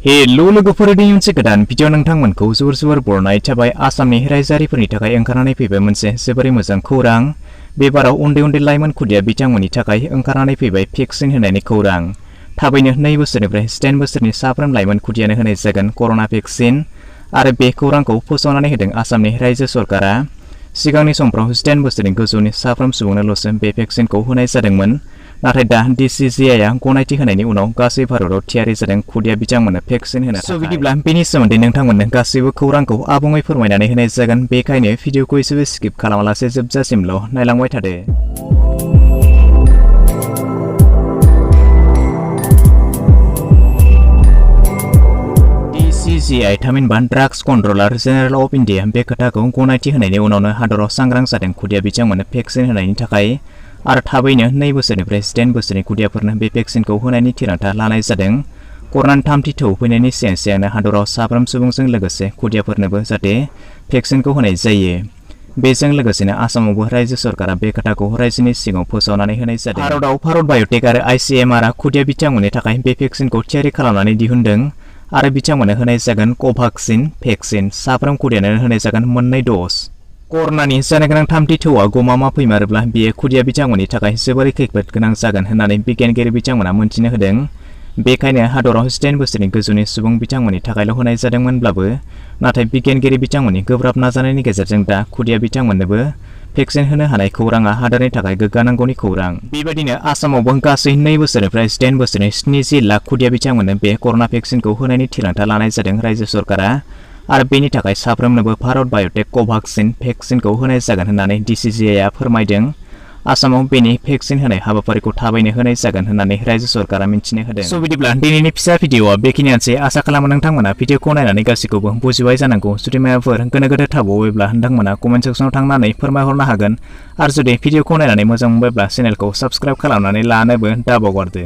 Hello लोगोफोरनि मोनसे गोदान भिडिअ नोंथांमोनखौ जोबोर बरायनाय थाबाय। आसामनि रायजोआरिफोरनि थाखाय ओंखारनानै फैबाय मोनसे जोबोरै मोजां खौरां। बे बाराव उन्दै लाइमोन खुदिया बिथांमोननि थाखाय ओंखारनानै फैबाय भेक्सिन होनायनि खौरां। थाबैनो 2 बोसोरनिफ्राय 10 बोसोरनि साफ्रोम लाइमोन खुदियानो होनाय जागोन कर'ना भेक्सिन आरो बे खौरांखौ फोसावनानै होदों आसामनि रायजो सरकारा। सिगांनि समफ्राव 10 बोसोरनि गोजौनि साफ्रोम सुबुंनोल'सो बे भेक्सिनखौ होनाय जादोंमोन, नाथाय दा DCGIआ गनायथि होनायनि उनाव गासै भारताव थियारि जादों खुदिया बिथांमोननो भेक्सिन होनो थाखाय। बिदिब्ला बेनि सोमोन्दै नोंथांमोननो गासैबो खौरांखौ आबुङै फोरमायनानै होनाय जागोन। बेखायनो भिडिअखौ एसेबो स्किप खालामालासे जोबजासिमल' नायलांबाय थादो। DCGI थामहिनबा drugs controller general of India बे खोथाखौ गनायथि होनायनि उनावनो हादराव सांग्रां जादों खुदिया बिथांमोननो भेक्सिन होनायनि थाखाय आरो थाबैनो 2 बोसोरनिफ्राय 10 बोसोरनि खुदियाफोरनो बे भेक्सिनखौ होनायनि थिरांथा लानाय जादों। कर'नानि थामथि थौ फैनायनि सिगांनो हादराव साफ्रोम सुबुंजों लोगोसे खुदियाफोरनोबो जाहाथे भेक्सिनखौ होनाय जायो। बेजों लोगोसेनो आसामावबो रायजो सरकारा बे खोथाखौ रायजोनि सिगाङाव फोसावनानै होनाय जादों। भारत बाय'टेक आरो ICMRआ खुदिया बिथांमोननि थाखाय बे भेक्सिनखौ थियारि खालामनानै दिहुनदों आरो बिथांमोननो होनाय जागोन क'भाक्सिन भेक्सिन। साफ्रोम खुदियानो होनाय जागोन 2 द'ज। कर'नानि जानो गोनां थामथि थौआ गमामा फैमारोब्ला बेयो खुदिया बिथांमोननि थाखाय जोबोरै खैफोद गोनां जागोन होननानै बिगियानगिरि बिथांमोना मोनथिनो होदों। बेखायनो हादराव 10 बोसोरनि गोजौनि सुबुं बिथांमोननि थाखायल' होनाय जादोंमोनब्लाबो, नाथाय बिगियानगिरि बिथांमोननि गोब्राब नाजानायनि गेजेरजों दा खुदिया बिथांमोननोबो भेक्सिन होनो हानाय खौराङा हादरनि थाखाय गोग्गानांगौनि खौरां। बेबायदिनो आसामावबो गासै 2 बोसोरनिफ्राय 10 बोसोरनि 70 लाख खुदिया बिथांमोननो बे कर'ना भेक्सिनखौ होनायनि थिरांथा लानाय जादों रायजो सरकारा आरो बेनि थाखाय साफ्रोमनोबो भारत बाय'टेक क'भाक्सिन भेक्सिनखौ होनाय जागोन होननानै DCGIआ फोरमायदों। आसामाव बेनि भेक्सिन होनाय हाबाफारिखौ थाबैनो होनाय जागोन होननानै रायजो सरकारा मिन्थिनो होदों। बिदिब्ला दिनैनि फिसा भिडिअआ बेखिनियानोसै। आसा खालामो नोंथांमोना भिडिअखौ नायनानै गासैखौबो बुजिबाय जानांगौ। जुदि माबाफोर गोनो गोथो थाबावोब्ला नोंथांमोना कमेन्ट सेक्सनाव थांनानै फोरमायहरनो हागोन आरो जुदि भिडिअखौ नायनानै मोजां मोनबायब्ला चेनेलखौ साबस्क्राइब खालामनानै लानोबो दाबावगारदो।